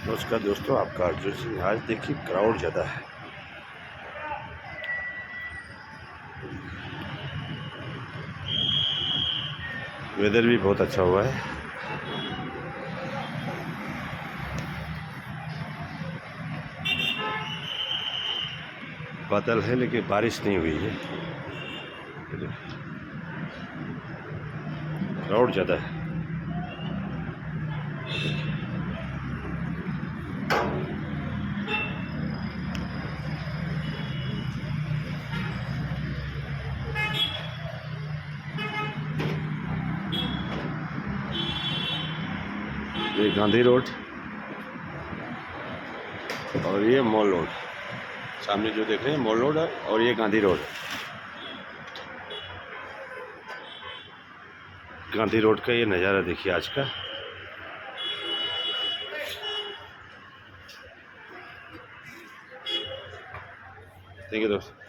नमस्कार दोस्तों, आपका अर्जुन सिंह। आज देखिए क्राउड ज़्यादा है। वेदर भी बहुत अच्छा हुआ है। बादल है लेकिन बारिश नहीं हुई है। क्राउड ज़्यादा है। ये गांधी रोड और ये मॉल रोड, सामने जो देख रहे हैं मॉल रोड है और ये गांधी रोड। गांधी रोड का ये नज़ारा देखिए आज का। ठीक है दोस्तों।